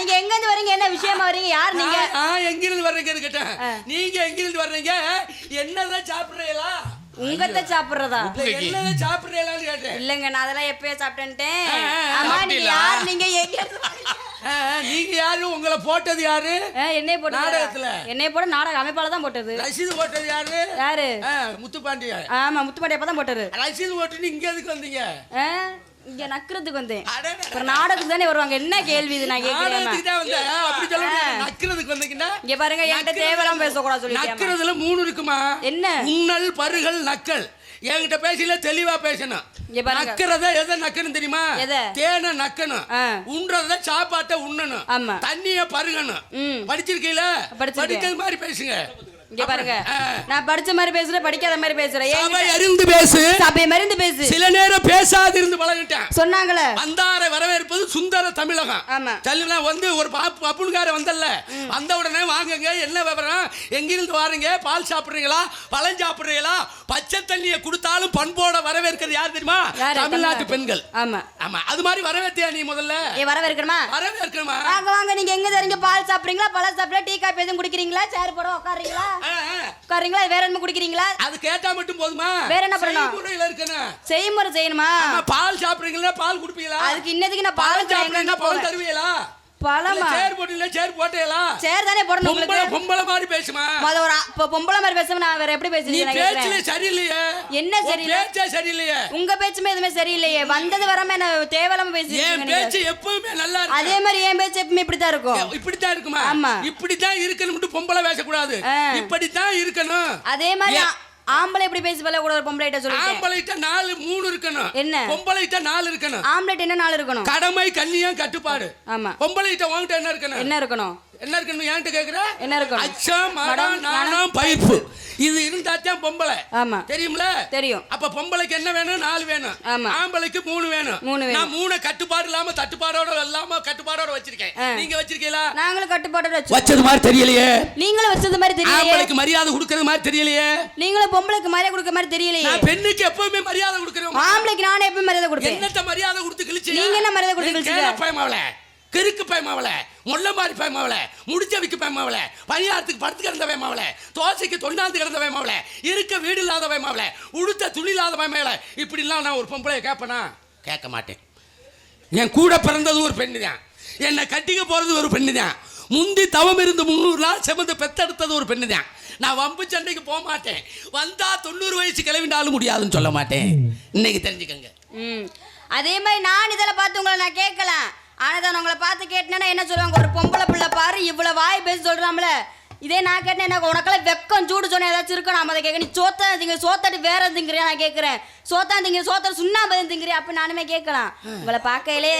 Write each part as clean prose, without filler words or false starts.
நீங்க எங்க இருந்து வரீங்க? என்ன விஷயமா வரீங்க? யார் நீங்க? எங்க இருந்து வர்றீங்கன்னு கேட்டேன். நீங்க எங்க இருந்து வர்றீங்க? என்னதான் சாப்பிடுறீங்களா? உங்கத்த சாப்பிடுறதா? என்னதான் சாப்பிடுறீங்களான்னு கேட்டேன். இல்லங்க, நான் அதெல்லாம் எப்பவே சாப்பிட்டேன்ட்டேன். அம்மா நீங்க யார்? நீங்க எங்க இருந்து வரீங்க? நீங்க யாரு? உங்களை போட்டது யாரு? என்னைய போட்டு நாடகத்துல என்னைய போட நாடக அமைப்பால தான் போட்டது. ரசீது போட்டது யாரு? யாரு? முத்துப்பாண்டியா. ஆமா, முத்துப்பாண்டியா அப்பதான் போட்டது. ரசீது போட்டு இங்க எதுக்கு வந்தீங்க? இங்க நக்குறதுக்கு வந்தேன். அப்புறம் நாடகத்துக்கு தானே வருவாங்க. என்ன கேள்வி இது? நான் கேக்குறேன். அப்படி சொல்லுங்க. நக்குறதுக்கு வந்தீங்கன்னா இங்க பாருங்க, என்கிட்ட தேவலாம் பேசக்கூடாது சொல்லி. நக்குறதுல 3 இருக்குமா? என்ன? உண்ணல், பருகல், நக்கல். என்கிட்ட பேசல, தெளிவா பேசணும். நக்கிறத எதை நக்கணும் தெரியுமா? தேனை நக்கணும். உண்றத சாப்பாட்டை உண்ணணும். தண்ணிய பருகணும். படிச்சிருக்கீங்களா? படிக்கிறது மாதிரி பேசுங்க. இங்க பாருங்க, நான் படிச்ச மாதிரி பேசுறேன், படிக்காத மாதிரி பேசுறேன். சபை அறிந்து பேசு, சபை மறிந்து பேசு. சில நேரம் பேசாது இருந்து பழகிட்டேன். சொன்னாங்களே வந்தாரை வரவேற்பது சுந்தர தமிழகம். ஆமா, சொல்லுங்க. வந்து ஒரு அப்புனுக்கார வந்தல்ல, வந்த உடனே வாங்குங்க, என்ன விவரம், எங்கிருந்து வாருங்க, பால் சாப்பிடுறீங்களா, பழம் சாப்பிடுறீங்களா, பச்சை தண்ணியை கொடுத்தாலும் பண்போட வரவேற்கிறது யார் தெரியுமா? தமிழ்நாட்டு பெண்கள். ஆமா ஆமா, அது மாதிரி வரவேற்றியா நீ? முதல்ல வரவேற்கணுமா? வரவேற்கணுமா? வாங்க வாங்க, நீங்க எங்க தரீங்க? பால் சாப்பிடுறீங்களா, பழம் சாப்பிடல, டீ காபி எதுவும் குடிக்கிறீங்களா, சேர் போட உட்காருங்களா, உட்காருங்களா, வேற என்ன குடிக்கிறீங்களா? அது கேட்டா மட்டும் போதுமா? வேற என்ன பண்ணணும்? செய்முறை செய்யணுமா? பால் சாப்பிடுறீங்களா, பால் குடிப்பீங்களா? அதுக்கு இன்னதுக்கு நான் பால் சாப்பிடுறேன்னா பால் தருவீங்களா? பழமா? சேர் போட்டீங்களா, சேர் போட்டீங்களா? சேர் தானே போடணும். உங்களுக்கு பொம்பளை மாதிரி பேசுமா? ஒரு பொம்பளை மாதிரி பேசுமா? நான் வேற எப்படி பேசுறீங்க? நீ பேச்சுல சரியில்லையே. என்ன சரியில்லை? பேச்சே சரியில்லையே. உங்க பேச்சுமே எதுமே சரியில்லையே. வந்தது வராம என்ன தேவலாம பேசிட்டீங்க. என் பேச்சு எப்பவுமே நல்லா இருக்கு. அதே மாதிரி என் பேச்சு எப்பவுமே இப்படி தான் இருக்கும். இப்படி தான் இருக்குமா? ஆமா, இப்படி தான் இருக்கணும். பொம்பளை பேச கூடாது, இப்படி தான் இருக்கணும். அதே மாதிரி ஆம்பளை எப்படி பேசி பல கூட ஒரு பொம்பளைட்ட சொல்லிட்டேன். ஆம்பளைட்ட 4 3 இருக்கணும். என்ன? பொம்பளைட்ட 4 இருக்கணும். ஆம்பளைட்ட என்ன 4 இருக்கணும்? கடமை, கண்ணியம், கட்டுப்பாடு. ஆமா. பொம்பளைட்ட உன்கிட்ட என்ன இருக்கணும்? என்ன இருக்கணும்? என்ன இருக்கணும்? என்கிட்ட கேக்குற என்ன இருக்கணும்? அச்சம், மடம், நாணம், பயிர்ப்பு. இது இருந்தா தான் பொம்பளை. ஆமா, தெரியும்ல? தெரியும். அப்ப பொம்பளைக்கு என்ன வேணும்? 4 வேணும். ஆமா, ஆம்பளைக்கு 3 வேணும். நான் 3 கட்டுப்பாடு இல்லாம கட்டுப்பாடோட வச்சிருக்கேன். நீங்க வச்சிருக்கீங்களா? நாங்களும் கட்டுப்பாடோட வச்சது மாதிரி தெரியலையே. நீங்களும் வச்சது மாதிரி தெரியலையே. ஆம்பளைக்கு மரியாதை கொடுக்கிறது மாதிரி தெரியலையே. நீங்களும் பொம்பளைக்கு மரியாதை கொடுக்கிற மாதிரி தெரியலையே. நான் பெண்ணுக்கு எப்பவுமே மரியாதை கொடுக்கிறேன். ஆம்பளைக்கு நானே எப்பவும் மரியாதை கொடுப்பேன். என்னத்த மரியாதை கொடுத்து கிழிச்சு? நீங்க என்ன மரியாதை கொடுத்து கிழிச்சீங்க? பயமாவல, கருக்கு பயமாவல, முள்ள மாதிரி பயமாவல, முடிச்சவிக்கு பயமாவல, பணியாரத்துக்கு படுத்து கிடந்த பயமாவல, தோசைக்கு தொண்டாந்து கிடந்த பயமாவல, இருக்க வீடு இல்லாத பயமாவல, உடுத்த துணி இல்லாத பயமாவல. இப்படிலாம் நான் ஒரு பொம்பளைய கேட்பேனா? கேட்க மாட்டேன். என் கூட பிறந்தது ஒரு பெண்ணு தான், என்னை கட்டிக்க போறது ஒரு பெண்ணு தான், முந்தி தவம் இருந்து 300 நாள் செமந்து பெத்தெடுத்தது ஒரு பெண்ணு தான். நான் வம்பு சண்டைக்கு போக மாட்டேன். வந்தா 90 வயசு கிளவினாலும் முடியாதுன்னு சொல்ல மாட்டேன். இன்னைக்கு தெரிஞ்சுக்கங்க. அதே மாதிரி நான் இதெல்லாம் பார்த்து உங்களை நான் கேட்கலாம். ஆனால் உங்களை பார்த்து கேட்டேன்னா என்ன சொல்லுவாங்க? ஒரு பொம்பளை பிள்ளை பாரு இவ்வளோ வாய் பேசி சொல்கிறாமல. இதே நான் கேட்டேன், எனக்கு உனக்கெல்லாம் வெக்கம் சூடு சொன்ன ஏதாச்சும் இருக்கும். நான் அதை கேட்க, நீ திங்க சோத்தாட்டி வேற திங்கிறியா? நான் கேட்குறேன், திங்க சோத்தா சுண்ணாம்பு திங்கிறியா? அப்போ நானுமே கேட்கலாம். உங்களை பார்க்கையிலே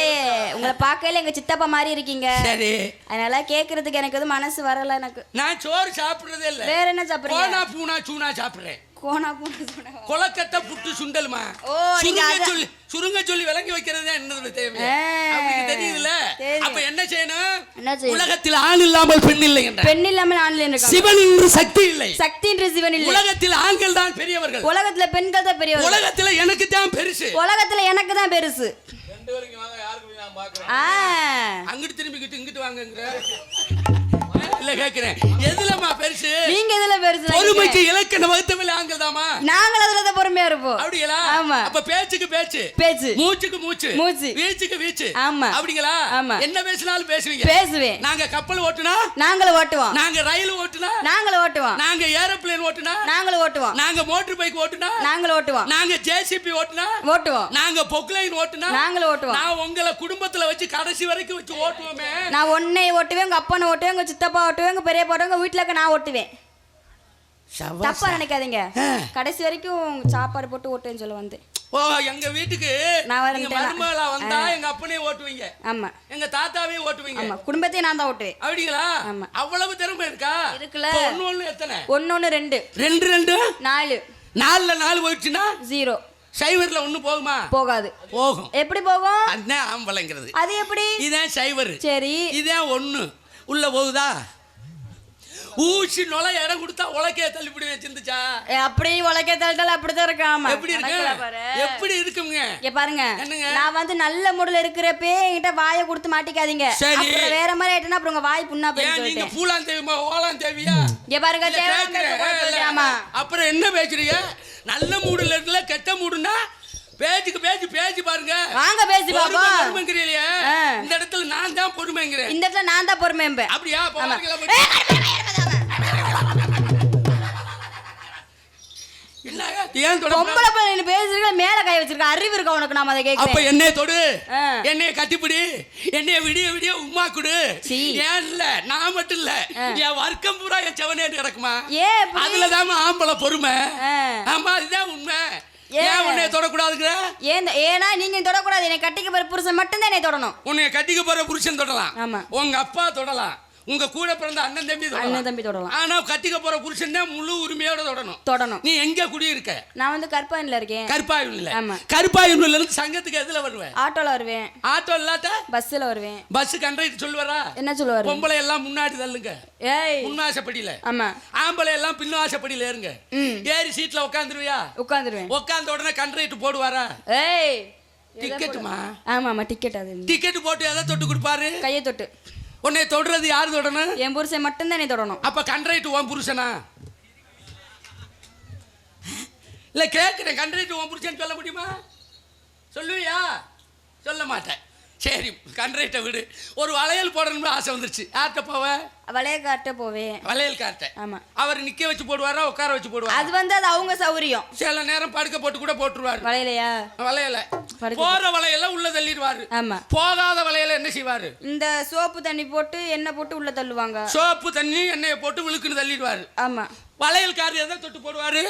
எங்கள் சித்தப்பா மாதிரி இருக்கீங்க. சரி, அதனால கேட்கறதுக்கு எனக்கு எதுவும் மனசு வரல. எனக்கு நான் சோறு சாப்பிட்றதே இல்லை. வேற என்ன சாப்பிட்றேன்? பூனா சூனா சாப்பிட்றேன். கொலக்கட்டை புட்டு சுண்டல்மா. சுருங்க சொல்லி விளங்கி வைக்கிறது என்னது தேவை? அவங்களுக்கு தெரியுதுல. அப்ப என்ன செய்யணும்? உலகத்தில் ஆண் இல்லாமல் பெண் இல்லை என்ற, பெண் இல்லாமல் ஆண் இல்லை, சிவன் என்று சக்தி இல்லை, சக்தி என்று சிவன் இல்லை. உலகத்தில் ஆண்கள் தான் பெரியவர்கள், உலகத்துல பெண்கள் தான் பெரியவர்கள். உலகத்துல எனக்கு தான் பெருசு, உலகத்துல எனக்கு தான் பெருசு. அங்கிட்டு திரும்பிக்கிட்டு இங்கிட்டு வாங்குங்கிற இல்ல கேக்குறேன். எதுலமா பெருசு? நீங்க எதுல பெருசு? பொறுமைக்கு இலக்கண வகுத்தமில்ல ஆண்கள் தாமா. நாங்கள் அதுல தான் பொறுமையா இருப்போம். அப்படிங்களா? ஆமா. அப்ப பேச்சுக்கு பேச்சு, மூச்சுக்கு மூச்சு, வீச்சுக்கு வீச்சு. ஆமா, அப்படிங்களா? ஆமா. என்ன பேசினாலும் பேசுவீங்க. பேசுவேன். நாங்க கப்பல் ஓட்டுனா நாங்களும் ஓட்டுவோம், நாங்க ரயில் ஓட்டுனா நாங்களும் ஓட்டுவோம், நாங்க ஏரோப்ளேன் ஓட்டுனா நாங்களும் ஓட்டுவோம், நாங்க மோட்டார் பைக் ஓட்டுனா நாங்களும் ஓட்டுவோம், நாங்க ஜேசிபி ஓட்டுனா ஓட்டுவோம், நாங்க பொக்லைன் ஓட்டுனா நாங்களும் ஓட்டுவோம். நான் உங்களை குடும்பத்துல வச்சு கடைசி வரைக்கும் வச்சு ஓட்டுவோமே. நான் ஒன்னை ஓட்டுவேன், உங்க அப்பனை ஓட்டுவேன், உங்க சித்தப்பா ஓட்டுவேங்க, பெரிய போட்டவங்க வீட்டுல நான் ஓட்டுவேன். தப்பா நினைக்காதீங்க, கடைசி வரைக்கும் சாப்பாடு போட்டு ஓட்டுவேன்னு சொல்ல வந்தேன். ஓ, எங்க வீட்டுக்கு நான் மருமகளா வந்தா எங்க அப்பனையும் ஓட்டுவீங்க. ஆமா, எங்க தாத்தாவையும் ஓட்டுவீங்க. ஆமா, குடும்பத்தையும் நான் தான் ஓட்டுவேன். அப்படிங்களா? ஆமா. அவ்வளவு திறமை இருக்கா? இருக்குல்ல. ஒண்ணு எத்தனை? 1 1 2 4 4ல 4 போயிடுச்சுன்னா 0. சைவர்ல 1 போகுமா? போகாது. போகும். எப்படி போகும்? அதான் ஆம்பளைங்கிறது. அது எப்படி? இதான் சைவர். சரி, இதான் 1 உள்ள போகுதா? ஊசி நுழை இடம் கொடுத்தா உலக்கைய தள்ளிப்பிடுவேன் சிந்துச்சா அப்படி உலகே தள்ளிட்டாலும் அப்படிதான் இருக்காம எப்படி இருக்கு எப்படி இருக்குங்க இங்க பாருங்க என்னங்க? நான் வந்து நல்ல மூடுல இருக்கிறப்பே என்கிட்ட வாயை கொடுத்து மாட்டிக்காதீங்க சரி. அப்புறம் வேற மாதிரி ஆயிட்டுனா அப்புறம் உங்க வாய் புண்ணா ஏன் நீங்க போயிட்டு பூலான் தேவிமா ஓலான் தேவியா இங்க பாருங்க இல்ல, கேக்குறேன். ஆமா அப்புறம் என்ன பேசுறீங்க நல்ல மூடுல இருக்குல்ல கெட்ட மூடுன்னா பேஜுக்கு பேஜ் பாருங்க வாங்க பேசி பாப்போம் பொறுமைங்கிறீங்களே இந்த இடத்துல நான் தான் பொறுமைங்கிறேன் இந்த இடத்துல நான் தான் பொறுமையம்பேன் அப்படியா என்ன ஏன் தொட பொம்பளை பிள்ளை பேசுறீங்க மேல கை வச்சிருக்க அறிவு இருக்கா உனக்கு நாம அதை அப்ப கேக்குறேன் என்னைய தொடு என்னைய கட்டிப்பிடி என்னைய விடிய உம்மா குடு சீ. ஏன் இல்ல நான் மட்டும் இல்ல என் வர்க்கம் பூரா என் செவனே கிடக்குமா ஏன் இப்படி? அதுலதான் ஆம்பளை பொறுமை ஆ. ஆமா இதுதான் உண்மை ஏன்? ஏன் உன்னைய தொடக்கூடாதுங்கிற ஏன்னா நீங்க தொடக்கூடாது என்னை கட்டிக்க போற புருஷன் மட்டும்தான் என்னை தொடணும் உன்னைய கட்டிக்க போற புருஷன் தொடலாம் ஆமா. உங்க அப்பா தொடலாம் உங்க கூட பிறந்த அண்ணன் தம்பி அண்ணன் தம்பி தொடலாம் ஆனா கட்டிக்க போற புருஷன் தான் முழு உரிமையோட தொடணும் நீ எங்க குடியிருக்க நான் வந்து கற்பாயில இருக்கேன் கருப்பாயூர்ல ஆமா. கருப்பாயூர்ல இருந்து சங்கத்துக்கு எதுல வருவேன் ஆட்டோல வருவேன் ஆட்டோ இல்லாட்ட பஸ்ல வருவேன் பஸ் கண்டக்டர் சொல்லுவாரா என்ன சொல்லுவாரு பொம்பளை எல்லாம் முன்னாடி தள்ளுங்க ஏய் முன்னாசப்படியில ஆமா ஆம்பளை எல்லாம் பின்னாசப்படியில ஏறுங்க ஏறி சீட்ல உட்காந்துருவியா உட்கார்ந்துருவேன் உட்கார்ந்த உடனே கண்டக்டர் போடுவாரா ஏய் டிக்கெட்டுமா ஆமா ஆமா டிக்கெட் அது டிக்கெட் போட்டு எதை தொட்டு கொடுப்பாரு கையை தொட்டு உன்னை தொடுறது யாரு தொடணும் என் புருஷன் மட்டும்தான் என்னை தொடணும் அப்ப கண்டக்டர் உன் புருஷனா இல்ல கேக்குறேன் கண்டக்டர் உன் புருஷன் சொல்ல முடியுமா சொல்லுவியா சொல்ல மாட்டேன் சரி கண்டக்டர் விடு ஒரு வளையல் போடணும்னு ஆசை வந்துருச்சு யார்கிட்ட போவ வளைய காட்ட போவேன் வளையல் காட்ட ஆமா அவர் நிக்க வச்சு போடுவாரா உட்கார வச்சு போடுவாரா அது வந்து அது அவங்க சௌரியம் சில நேரம் படுக்க போட்டு கூட போட்டுருவாரு வளையலையா வளையல போற வளையல உள்ள தள்ளிடுவாரு ஆமா போகாத வளையல என்ன செய்வாரு இந்த சோப்பு தண்ணி போட்டு எண்ணெய் போட்டு உள்ள தள்ளுவாங்க சோப்பு தண்ணி எண்ணெயை போட்டு விழுக்குன்னு தள்ளிடுவாரு ஆமா வளையல்காரர் எதை தொட்டு போடுவாரு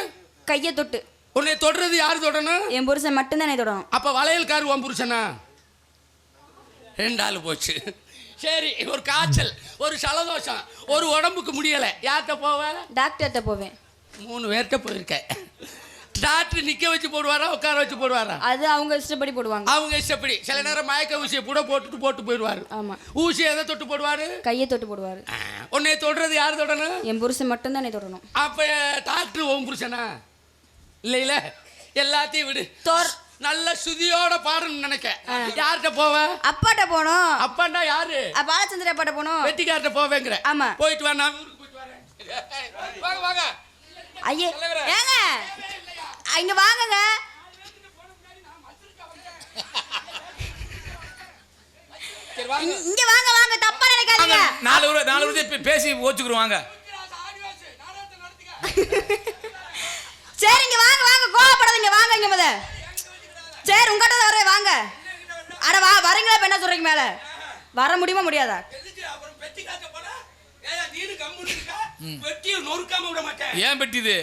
கையை தொட்டு உன்னை தொடுறது யாரு தொடணும் என் புருஷன் மட்டும்தான் என்னை தொடணும் அப்ப வளையல்காரர் உன் புருஷனா ரெண்டாள் போச்சு சரி ஒரு காய்ச்சல் ஒரு சலதோஷம் ஒரு உடம்புக்கு முடியல யார்கிட்ட போவ டாக்டர்கிட்ட போவேன் 3 பேர்கிட்ட போயிருக்கேன் டாக்டர் நிக்க வச்சு போடுவாரா உட்கார வச்சு போடுவாரா அது அவங்க இஷ்டப்படி போடுவாங்க அவங்க இஷ்டப்படி சில நேரம் மயக்க ஊசியை கூட போட்டு போயிடுவாரு ஆமா ஊசி எதை தொட்டு போடுவாரு கையை தொட்டு போடுவாரு உன்னை தொடுறது யார் தொடணும் என் புருஷன் மட்டும்தான் என்னை தொடணும் அப்ப டாக்டர் உன் புருஷனா இல்ல எல்லாத்தையும் விடு நல்ல சுதியோட பாடணும்னு நினைக்க யார்கிட்ட போவ அப்பாட்ட போனோம் அப்பாண்டா யாரு பாலச்சந்திர அப்பாட்ட போனோம் வெட்டிக்கார்ட்ட போவேங்கிற ஆமா போயிட்டு வா நான் ஊருக்கு போயிட்டு வரேன் வாங்க வாங்க ஐயே ஏங்க இங்க வாங்குங்க இங்க வாங்க வாங்க தப்பா நினைக்காதீங்க 4 பேசி ஓச்சுக்குறோம் வாங்க சரி இங்க வாங்க வாங்க கோவப்படாதீங்க வாங்க இங்க முத சரி உங்ககிட்ட தான் வரேன் வாங்க அட வா வரீங்களா இப்ப என்ன சொல்றீங்க மேல வர முடியுமா முடியாதா ஏன் பெட்டிது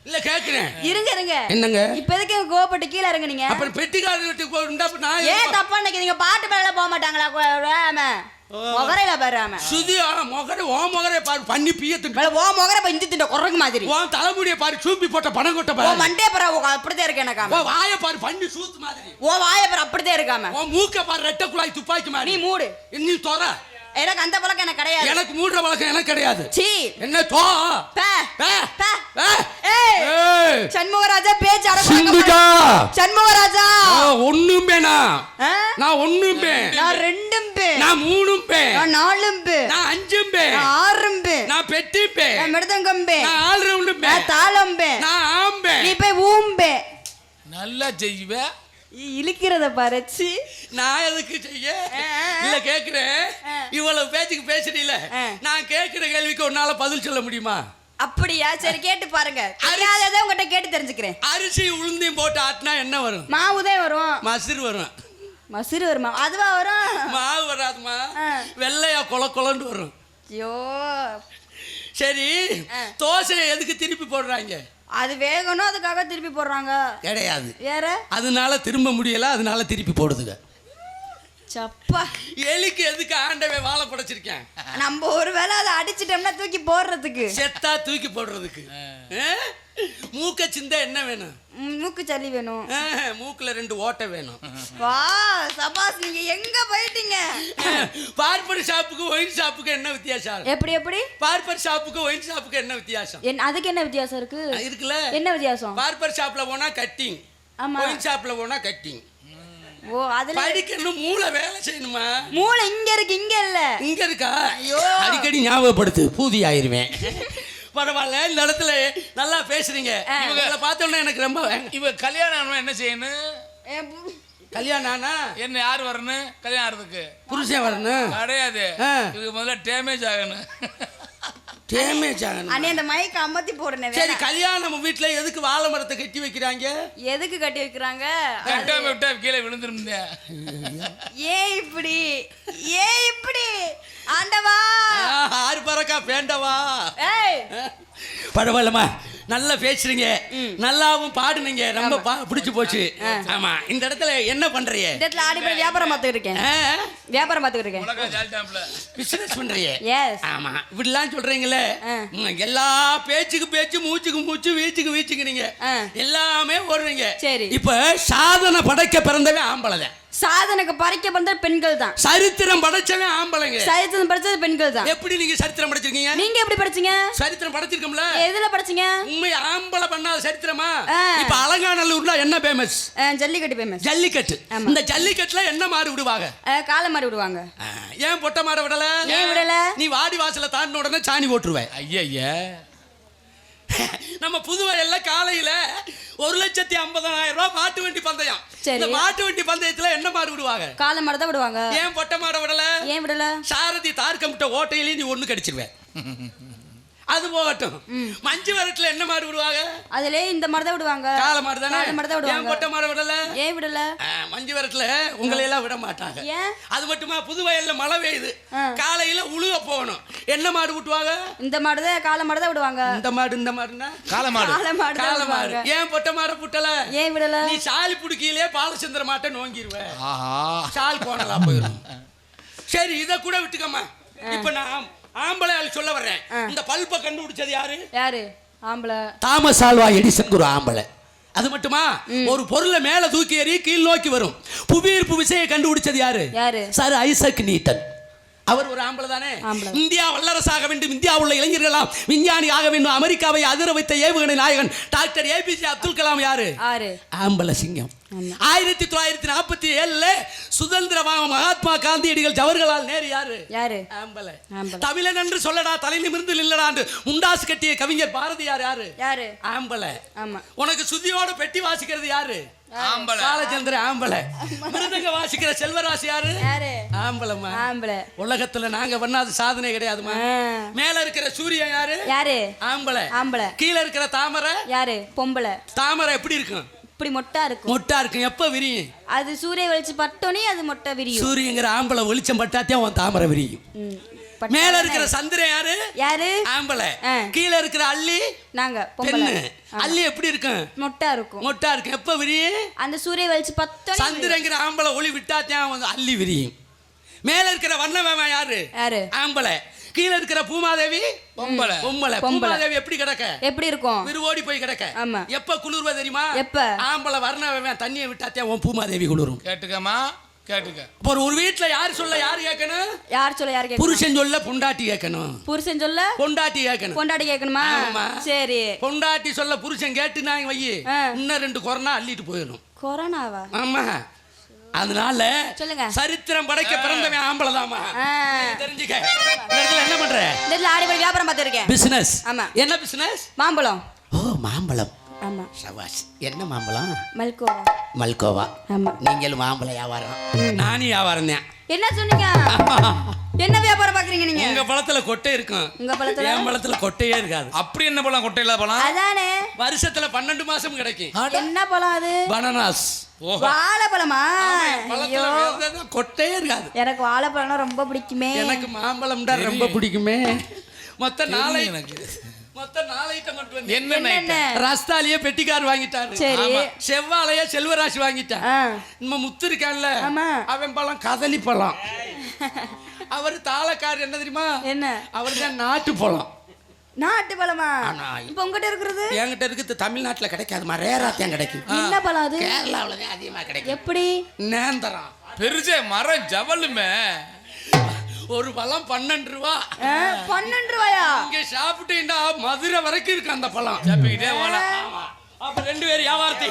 இல்ல கேக்குறேன் இருங்க இருங்க என்னங்க இப்ப எதுக்கு கோவப்பட்டு கீழே இறங்க நீங்க அப்புறம் பெட்டிக்காரர் வீட்டுக்கு போறா நான் ஏன் தப்பா நினைக்கிறீங்க பாட்டு மேல போக மாட்டாங்களா மொகரையில பாரு சுதியா மொகரை ஓ மொகரை பாரு பண்ணி பியத்து ஓ மொகரை இப்ப இஞ்சி திண்ட குரங்கு மாதிரி ஓ தலைமுடிய பாரு சூப்பி போட்ட பணம் கொட்ட பாரு மண்டே பாரு அப்படிதான் இருக்கு எனக்கு ஓ வாய பாரு பண்ணி சூத்து மாதிரி ஓ வாய பாரு அப்படிதான் இருக்காம ஓ மூக்க பாரு ரெட்டை குழாய் துப்பாக்கி மாதிரி நீ மூடு நீ தொற எனக்கு அந்த பழக்கம் எனக்கு கிடையாது எனக்கு மூடுற பழக்கம் எனக்கு கிடையாது சீ என்ன தோ சண்முகராஜா பேச்சு சிந்துஜா சண்முகராஜா ஒண்ணும் பேனா நான் ஒண்ணும் பே நான் ரெண்டும் பே நான் மூணும் பே நான் நாலும் பே நான் அஞ்சும் பே நான் ஆறும் பே நான் பெட்டி பே நான் மிருதங்கம் பே நான் ஆல் ரவுண்டும் பே நான் தாளம் பே நான் ஆம்பே நீ போய் ஊம்பே நல்லா செய்வே இழுக்கிறத பறிச்சு நான் எதுக்கு செய்ய இல்ல கேக்குறேன் இவ்வளவு பேச்சுக்கு பேசுறீல நான் கேக்குற கேள்விக்கு உன்னால பதில் சொல்ல முடியுமா அப்படியா சரி கேட்டு பாருங்க தெரியாததை உங்ககிட்ட கேட்டு தெரிஞ்சுக்கிறேன் அரிசி உளுந்தையும் போட்டு ஆட்டினா என்ன வரும் மாவுதே வரும் மசுறு வரும் மசுறு வருமா அதுவா வரும் மாவு வராதுமா வெள்ளையா கொலன்னு வரும் ஐயோ சரி தோசையை எதுக்கு திருப்பி போடுறாங்க அது வேகணும் அதுக்காக திருப்பி போடுறாங்க கிடையாது வேற அதனால திரும்ப முடியல அதனால திருப்பி போடுதுங்க சப்பா எலிக்கு எதுக்கு ஆண்டவே வாழை படைச்சிருக்கேன் நம்ம ஒருவேளை அதை அடிச்சிட்டோம்னா தூக்கி போடுறதுக்கு செத்தா தூக்கி போடுறதுக்கு மூக்க சிந்த என்ன வேணும் மூக்கு சளி வேணும் மூக்குல 2 ஓட்டை வேணும் வா சபாஸ் நீங்க எங்க போயிட்டீங்க பார்பர் ஷாப்புக்கு ஒயின் ஷாப்புக்கு என்ன வித்தியாசம்? எப்படி எப்படி? பார்பர் ஷாப்புக்கு ஒயின் ஷாப்புக்கு என்ன வித்தியாசம்? அதுக்கு என்ன வித்தியாசம் இருக்கு? இருக்குல்ல, என்ன வித்தியாசம்? பார்பர் ஷாப்ல போனா கட்டிங், ஆமா. ஒயின் ஷாப்ல போனா கட்டிங். ஓ, அதுல படிக்கணும், மூளை வேலை செய்யணுமா? மூளை இங்க இருக்கு, இங்க இல்ல. இங்க இருக்கா? அடிக்கடி ஞாபகப்படுத்து, பூதி ஆயிருவேன். பரவாயில்ல, இந்த இடத்துல நல்லா பேசுறீங்க. இவங்களை பார்த்தோன்னா எனக்கு ரொம்ப இவ கல்யாணம் ஆகணும் என்ன செய்யணும்? கல்யாணம் ஆனா என்ன யார் வரணும்? கல்யாணம் ஆகிறதுக்கு புருஷன் வரணும் கிடையாது. இதுக்கு முதல்ல டேமேஜ் ஆகணும். டேமேஜ் ஆகணும். அண்ணே அந்த மைக் அமர்த்தி போடுனே. சரி, கல்யாணம் வீட்டுல எதுக்கு வாழை மரத்தை கட்டி வைக்கிறாங்க? எதுக்கு கட்டி வைக்கிறாங்க? கட்டாம விட்டா கீழே விழுந்துருந்தே. ஏன் இப்படி? ஏன் இப்படி? ஆண்டவா, ஆறு பறக்கா வேண்டவா? ஏய் பரவாயில்லம்மா, நல்லா பேசுறீங்க, நல்லாவும் பாடுனீங்க, ரொம்ப பிடிச்சு போச்சு. ஆமா, இந்த இடத்துல என்ன பண்றீங்க? இந்த இடத்துல ஆடி போய் வியாபாரம் பார்த்துட்டு இருக்கேன். வியாபாரம் பார்த்துட்டு இருக்கேன். உலக ஜால்டாம்ல பிசினஸ் பண்றீங்க? எஸ். ஆமா, இப்படிலாம் சொல்றீங்களே, எல்லா பேச்சுக்கு பேச்சு, மூச்சுக்கு மூச்சு, வீச்சுக்கு வீச்சுக்கிறீங்க, எல்லாமே ஓடுறீங்க. சரி, இப்ப சாதனை படைக்க பிறந்தவே ஆம்பளை, சாதனைக்கு பறிக்க பண்ற பெண்கள் தான். சரித்திரம் படைச்சவன் ஆம்பளைங்க. சரித்திரம் படிச்சது பெண்கள் தான். எப்படி நீங்க சரித்திரம் படைச்சிருக்கீங்க? நீங்க எப்படி படிச்சீங்க? சரித்திரம் படைச்சிருக்கோம்ல. எதுல படிச்சீங்க? உண்மை ஆம்பளை பண்ணாத சரித்திரமா? இப்ப அலங்காநல்லூர்ல என்ன ஃபேமஸ்? ஜல்லிக்கட்டு ஃபேமஸ். ஜல்லிக்கட்டு. இந்த ஜல்லிக்கட்டுல என்ன மாடு விடுவாங்க? காளை மாடு விடுவாங்க. ஏன் பொட்டை மாட விடல? ஏன் விடல? நீ வாடி வாசல தாண்டின உடனே சாணி போட்டுருவேன். ஐயா, நம்ம புதுவையில காலையில 1,50,000 ரூபாய் மாட்டு வண்டி பந்தயம். சரி, இந்த மாட்டு வண்டி பந்தயத்துல என்ன மாடு விடுவாங்க? காளை மாடு தான் விடுவாங்க. ஏன் பொட்டை மாட விடல? ஏன் விடல? சாரதி தார்க்கமிட்ட ஓட்டையிலேயே நீ ஒண்ணு கடிச்சிருவேன். அது போகட்டும். மஞ்சு வரட்டுல என்ன மாடு விடுவாங்க? அதுல இந்த மாடு தான் விடுவாங்க. காளை மாடு தானே? காளை மாடு தான் விடுவாங்க. ஏன் பொட்டை மாட விடல? ஏன் விடல? மஞ்சு வரட்டுல உங்களை எல்லாம் விட மாட்டாங்க. ஏன்? அது மட்டுமா, புதுவயல்ல மழை பெய்யுது, காலையில உழுக போகணும், என்ன மாடு விட்டுவாங்க? இந்த மாடு தான், காளை மாடு தான் விடுவாங்க. இந்த மாடுன்னா காளை மாடு. காளை மாடு தான் விடுவாங்க. ஏன் பொட்டை மாட புட்டல? ஏன் விடல? நீ சாலி புடிக்கிலே பாலச்சந்திர மாட்டை நோங்கிடுவ. ஆஹா, சால் போனலாம் போயிடும். சரி, இத கூட விட்டுக்கம்மா. இப்ப நான் ஆம்பளை சொல்ல வர்றேன். இந்த பல்ப கண்டுபிடிச்சது யாரு? யாரு? ஆம்பளை. தாமஸ் ஆல்வா எடிசன் ஒரு ஆம்பளை. அது மட்டுமா, ஒரு பொருளை மேல தூக்கி எறி கீழ் நோக்கி வரும் புவியீர்ப்பு விசையை கண்டுபிடிச்சது யாரு? யாரு? Sir Isaac Newton. அவர் ஒரு ஆம்பளை தானே? இந்தியா வல்லரசாக வேண்டும், இந்தியா உள்ள இளைஞர்களாம் விஞ்ஞானி ஆக வேண்டும், அமெரிக்காவை அதிர வைத்த ஏவுகணை நாயகன் டாக்டர் APJ அப்துல் கலாம் யாரு? ஆம்பளை சிங்கம். 1947 சுதந்திரமாக மகாத்மா காந்தியடிகள் ஜவஹர்லால் நேரு யாரு? ஆம்பளை. தமிழன் என்று சொல்லடா, தலை நிமிர்ந்து நில்லடா என்று முண்டாசு கட்டிய கவிஞர் பாரதியார் யாரு? ஆம்பளை. உனக்கு சுதியோட பெட்டி வாசிக்கிறது யாரு? ஆம்பளை. பாலச்சந்திர ஆம்பளை. மிருதங்க வாசிக்கிற செல்வராசி யாரு? ஆம்பளைமா. உலகத்துல நாங்க பண்ணாத சாதனை கிடையாதுமா. மேல இருக்கிற சூரியன் யாரு? ஆம்பளை. கீழே இருக்கிற தாமரை யாரு? பொம்பளை. தாமரை எப்படி இருக்கும்? இப்படி மொட்டா இருக்கும். எப்ப விரியும்? அது சூரிய வெளிச்சம் பட்டோனே அது மொட்டை விரியும். சூரியங்கிற ஆம்பளை வெளிச்சம் பட்டாத்தே உன் தாமரை விரியும். மேல இருக்கிற சந்திரன் யாரு? ஆம்பளை. கீழே இருக்கிற அள்ளி நாங்க பொம்பளை. அள்ளி எப்படி இருக்கும்? மொட்டா இருக்கும். எப்ப விரியும்? அந்த சூரிய வெளிச்சம் பட்டோனே. சந்திரங்கிற ஆம்பளை ஒளி விட்டாத்தே அள்ளி விரியும். மேல இருக்கிற வண்ணவேமன் யாரு? ஆம்பளை. கீழே இருக்கிற பூமாதேவி பொம்பளை. பூமாதேவி எப்படி கிடக்க? எப்படி இருக்கும்? விருவோடி போய் கிடக்க. எப்ப குளிர்வ தெரியுமா? எப்ப? ஆம்பளை வர்ணவேமன் தண்ணியை விட்டாத்தே உன் பூமாதேவி குளிரும். கேட்டுக்கமா, கேட்டுக்க. ஒரு வீட்ல யாரு சொல்ல யாரு கேட்கணும்? புருஷன் சொல்ல பொண்டாட்டி கேட்கணும். புருஷன் சொல்ல பொண்டாட்டி கேட்கணுமா? சரி, பொண்டாட்டி சொல்ல புருஷன் கேட்டு நான் வை, இன்னும் 2 கொரோனா அள்ளிட்டு போயிடும். கொரோனாவா? ஆமா. அதனால சொல்லுங்க, சரித்திரம் படைக்க பிறந்தவன் ஆம்பளை தாமா. தெரிஞ்சுக்க. என்ன பண்ற? ஆடி போய் வியாபாரம் பார்த்திருக்கேன். பிசினஸ். ஆமா. என்ன பிசினஸ்? மாம்பழம். ஓ, மாம்பழம். ஆமா. சபாஷ். என்ன மாம்பழம்? மல்கோவா. ஆமா. நீங்களும் மாம்பழ வியாபாரம், நானும் வியாபாரம் தான். என்ன சொன்னீங்க? என்ன வியாபாரம் பாக்குறீங்க நீங்க? உங்க பழத்துல கொட்டை இருக்கும், உங்க பழத்துல. என் பழத்துல கொட்டையே இருக்காது. அப்படி என்ன பழம்? கொட்டை இல்லாத பழம் அதானே. வருஷத்துல 12 மாசம் கிடைக்கும். என்ன பழம் அது? பனானாஸ். வாழைப்பழமா? கொட்டையே இருக்காது. எனக்கு வாழைப்பழம்னா ரொம்ப பிடிக்குமே. எனக்கு மாம்பழம் தான் ரொம்ப பிடிக்குமே. மொத்தம் 4 ஐட்டம் மட்டும். என்ன? ரஸ்தாலிய பெட்டிக்கார் வாங்கிட்டாரு. செவ்வாழைய செல்வராசி வாங்கிட்டான். நம்ம முத்து இருக்கான்ல, அவன் பழம் கதலி பழம். அவர் தாளக்கார் என்ன தெரியுமா? என்ன? அவர் தான் நாட்டு பழம். நாட்டு பழமா? இப்ப உங்ககிட்ட இருக்கிறது? என்கிட்ட இருக்குது தமிழ்நாட்டுல கிடைக்காதுமா, ரேராத்தான் கிடைக்கும். என்ன பழம் அது? கேரளாவுல தான் அதிகமா கிடைக்கும். எப்படி? நேந்திரம். பெருசே மரம் ஜவலுமே. ஒரு பழம் 12 ரூபா. 12 ரூபாயா? இங்க சாப்பிட்டீங்கன்னா மதுரை வரைக்கும் இருக்கு அந்த பழம். சாப்பிக்கிட்டே போல. அப்ப 2 பேர் வியாபாரத்தை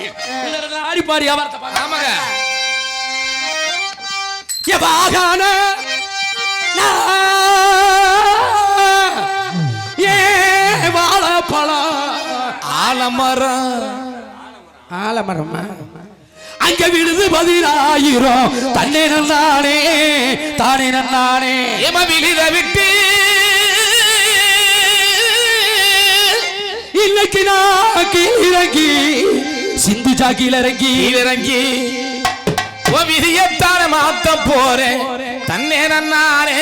ஆடி பாடி வியாபாரத்தை பார்க்க. ஆமாங்க. வாகான ஏ வாழைப்பழம் ஆலமரம் அங்க விழுது 10,000 தன்னே நன்னானே தானே நன்னானே ஏமா விழுத விட்டு இன்னைக்கு நான் கீழிறங்கி சிந்து சாக்கியில் இறங்கி விதியத்தான மாத்த போறேன் தன்னே நன்னானே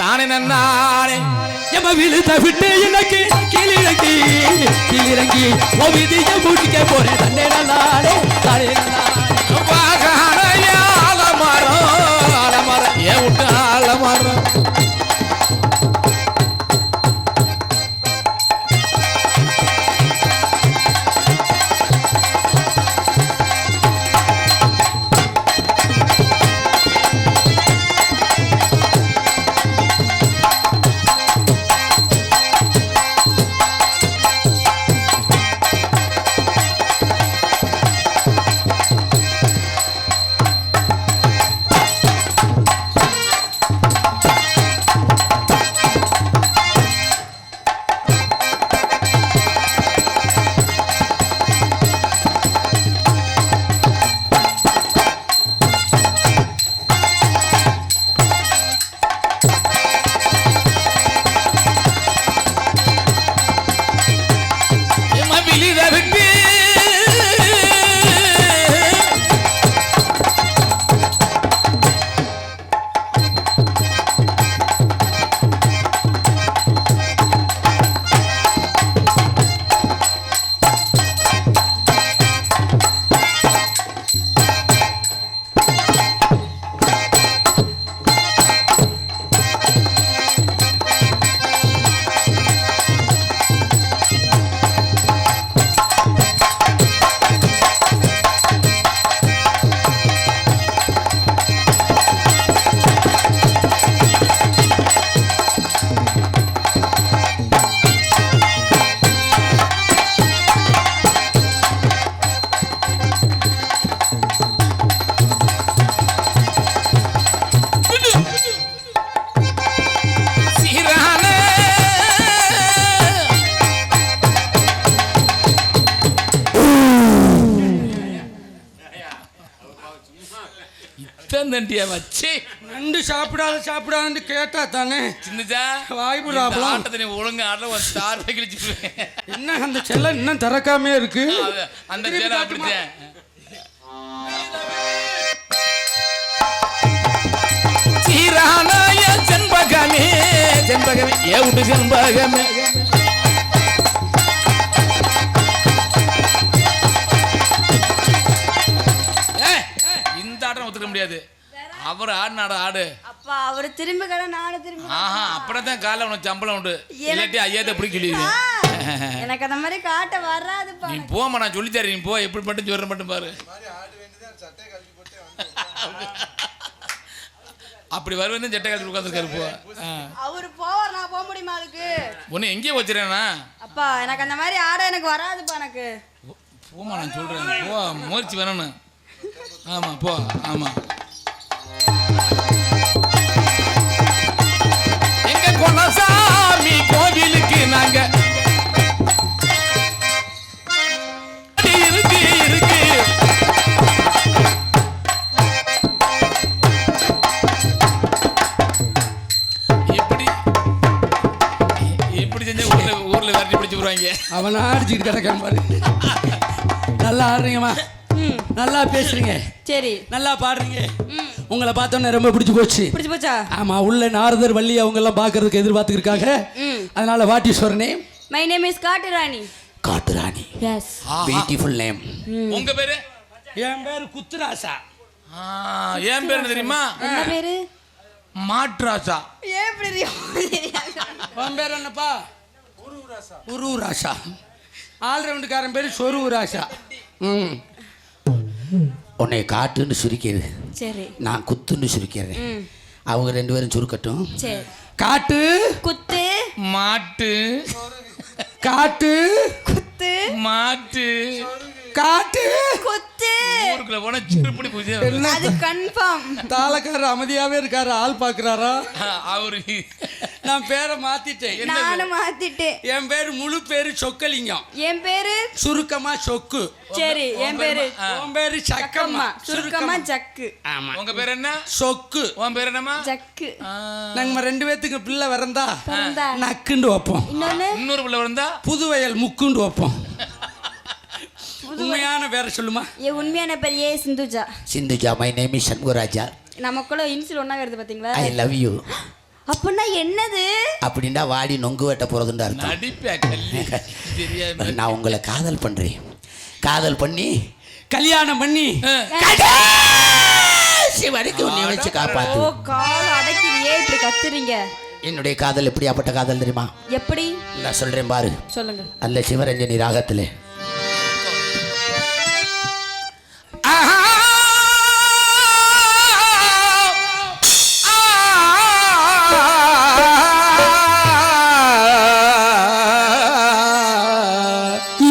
தானே நன்னானே எம விழுத விட்டு எனக்கு கீழிறங்கி விதிய முடிக்க போறேன் தன்னே நன்னானே தானே நன்னானே ஆலமரம் ஏன் விட்டு ஆலமரம் தண்டியா வச்சு நண்டு சாப்பிடாதுன்னு கேட்டா தானே சின்னதா வாய்ப்புறாப்பலாம் ஆட்டத்தை நீ ஒழுங்கு ஆடல ஒரு ஸ்டார் கிழிச்சு என்ன அந்த செல்ல இன்னும் திறக்காமே இருக்கு அந்த சேலை அப்படித்தான் சீரானாய செண்பகமே ஏ விட்டு செண்பகமே இந்த ஆட்டம் ஒத்துக்க முடியாது அவர் ஆடு ஆடு அப்பா அவர் திரும்ப கடை நானும் திரும்ப ஆஹா அப்படிதான் காலைல உனக்கு சம்பளம் உண்டு இல்லாட்டி ஐயாத எப்படி சொல்லிடுது எனக்கு அந்த மாதிரி காட்ட வராதுப்பா நீ போமா நான் சொல்லி தரேன் நீ போ எப்படி மட்டும் சொல்ற மட்டும் பாரு அப்படி வருவேன் சட்டை கழிச்சு உட்காந்துருக்காரு போ அவரு போவார் நான் போக முடியுமா அதுக்கு உன்னை எங்கேயே வச்சிருக்கேனா அப்பா எனக்கு அந்த மாதிரி ஆட எனக்கு வராதுப்பா எனக்கு போமா நான் சொல்றேன் போ முயற்சி வேணும்னு ஆமா போ ஆமா எங்க கொலசாமி கோவிலுக்கு நாங்க இருக்கு இப்படி செஞ்சா ஊர்ல விரட்டி பிடிச்சு போடுவாங்க அவனா அடிச்சுட்டு கிடக்கான் பாரு நல்லா ஆடுறீங்கம்மா நல்லா பேசுறீங்க சரி நல்லா பாடுறீங்க உங்களை பார்த்தோன்னே ரொம்ப பிடிச்சு போச்சா ஆமா உள்ள நாரதர் வள்ளி அவங்க எல்லாம் பாக்குறதுக்கு எதிர்பார்த்து இருக்காங்க அதனால what is your name my name is Katturani yes beautiful name உங்க பேரு என் பேரு குத்துராசா என் பேரு தெரியுமா என்ன பேரு மாட்ராசா எப்படி உன் பேர் என்னப்பா உருராசா ஆல்ரவுண்டுக்காரன் பேரு சொருராசா உன்னை காட்டுன்னு சுருக்கிறது சரி நான் குத்துன்னு சுருக்கிறேன் அவங்க 2 பேரும் சுருக்கட்டும். சரி. காட்டு குத்து மாட்டு காட்டு குத்து மாட்டு காட்டு குத்து. ஊருக்குள்ள போனா சிறுபடி பூஜை அது கன்ஃபார்ம். தாளக்காரர் அமைதியாவே இருக்காரு, ஆள் பாக்குறாரா? அவரு நான் பேரை மாத்திட்டேன். நானும் மாத்திட்டேன். என் பேரு முழு பேரு சொக்கலிங்கம், என் பேரு சுருக்கமா சொக்கு. சரி, என் பேரு உன் பேரு சக்கம்மா, சுருக்கமா ஜக்கு. ஆமா. உங்க பேர் என்ன? சொக்கு. உன் பேர் என்னம்மா? ஜக்கு. நாங்க 2 பேத்துக்கு பிள்ளை வரந்தா பிறந்தா. நக்குண்டு வைப்போம். இன்னொரு பிள்ளை வந்தா புதுவயல் முக்குண்டு வைப்போம். உண்மையான பேரை சொல்லுமா? என் உண்மையான பேர் ஏ Sindhuja. Sindhuja, my name is Shanmugaraja. நமக்குள்ள இன்சில் ஒண்ணா வருது பாத்தீங்களா? I love you. அப்படின்னா என்னது? அப்படின்னா வாடி நொங்கு வெட்ட போறதுன்னு அர்த்தம். நடிப்பே கல்லி தெரியாது. நான் உங்களை காதல் பண்றேன். காதல் பண்ணி கல்யாணம் பண்ணி கடைசி வரைக்கும் உன்னை வச்சு காப்பாத்து. ஓ, கால் அடக்கிறியே, இப்படி கத்துறீங்க. என்னுடைய காதல் எப்படியாப்பட்ட காதல் தெரியுமா? எப்படி? நான் சொல்றேன் பாரு. சொல்லுங்க. அல்ல சிவரஞ்சனி ராகத்துல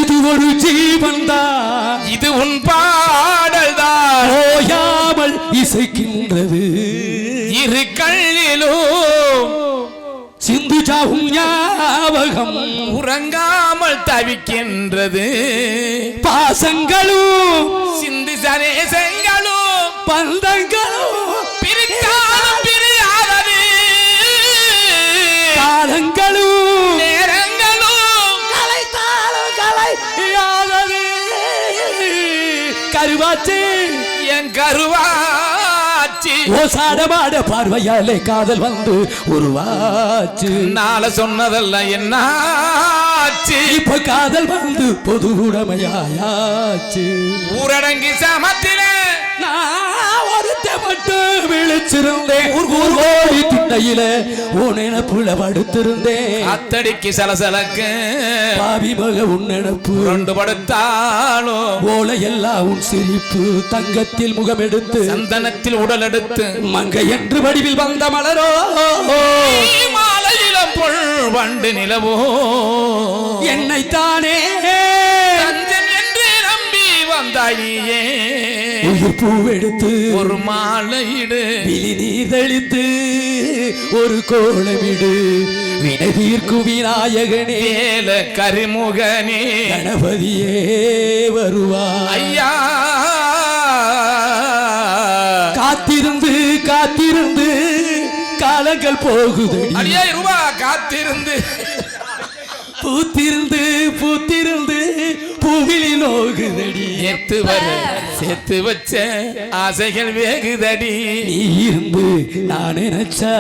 இது ஒரு ஜீவன்தான், இது உன் பாடல்தான் ஓயாமல் இசைக்கின்றது இரு கண்ணிலோ சிந்துஜாவும் ஞாபகம் உறங்காமல் தவிக்கின்றது பாசங்களும் சிந்து சரேசங்களும் பந்தங்களும் பிரிக்காலும் பிரியாதது காலங்களும் நேரங்களும் கலைத்தாலும் கலையாதது கருவாச்சு என் கருவாச்சி ஓசாடமாட பார்வையாலே காதல் வந்து உருவாச்சு. நாள சொன்னதெல்லாம் என்னாச்சு இப்ப காதல் வந்து பொது உடமையாயாச்சு. ஊரடங்கி சமத்தில நான் ஒருத்த மட்டும் விழிச்சிருந்தேன், ஊர்கோடி திண்ணையில உன் நினப்புல படுத்திருந்தேன். அத்தடிக்கு சலசலக்கு பாவி மக உன் நினப்பு ரெண்டு படுத்தாலும் ஓலையெல்லாம் உன் சிரிப்பு தங்கத்தில் முகம் எடுத்து சந்தனத்தில் உடல் எடுத்து மங்கை என்று வடிவில் வந்த மலரோ மாலையில பொல் வண்டு நிலவோ என்னைத்தானே தஞ்சம் என்று நம்பி வந்தாயே உயிர் பூவெடுத்து ஒரு மாலையிடு விழி நீர் தெளித்து ஒரு கோலமிடு வினை தீர்க்கும் விநாயகனே ஏல கரிமுகனே கணபதியே வருவாய். ஐயா காத்திருந்து காத்திருந்து காலங்கள் போகுதடி, அடியே ரூபா காத்திருந்து பூத்திருந்து பூத்திருந்து பூவிலி நோகுதடி. நேத்து வர சேர்த்து வச்ச ஆசைகள் வேகுதடி நீ இருந்து நான் நினைச்சா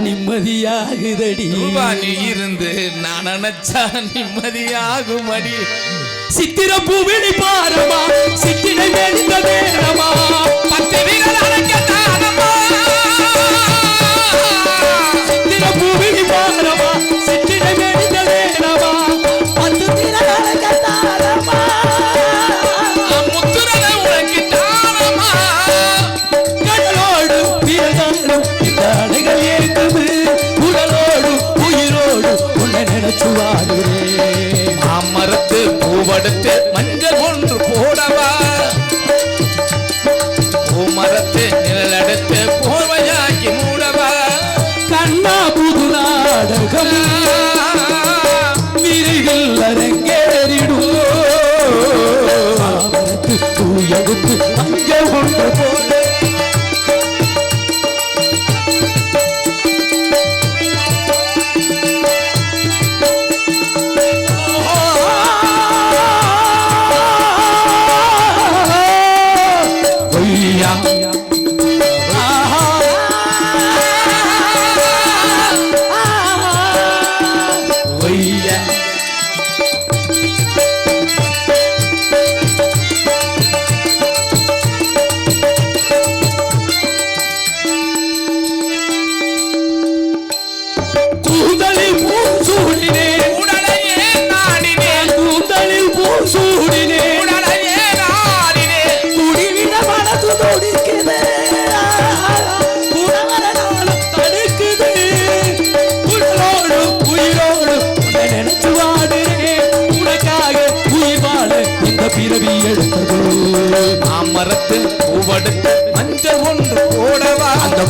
நிம்மதியாகுதடி. ரூபா நீ இருந்து நான் நினைச்சா நிம்மதியாகும் அடி சித்திர பூவிழி பாரமா சித்திரை வேண்ட நேரமா பத்து வீரர் அடக்கத்தானம்மா சித்திர பூவிழி பாரமா சித்திரை வேண்ட நேரமா பத்து வீரர் அடக்கத்தாரமா முத்துரனை உலகிட்டானம்மா கடலோடு வீரதாடும் இந்த அலைகள் ஏற்குது உடலோடு உயிரோடு உன்னை நினைச்சு வாடுறேன். அமரத்து பூவடுத்து மஞ்சள் ஒன்று போடவா பூமரத்து நிழலெடுத்து போர்வையாக்கி மூடவா கண்ணா புது நாடகம் விரைவில் அரங்கேறிடும் தூயகுத்து அங்கே ஒன்று போல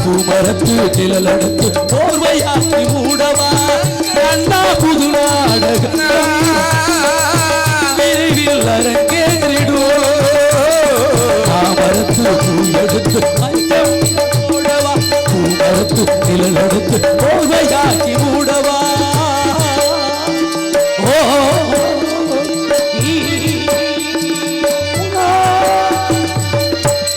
பூமரத்து நிழலெடுத்து போர்வையாக்கி மூடவா அண்ணா புது நாடகம் விரைவில் அரங்கேறிடுவோம் தாமரத்து பூ எடுத்து மஞ்சள் போடவா பூமரத்து நிழலெடுத்து போர்வையாக்கி மூடவா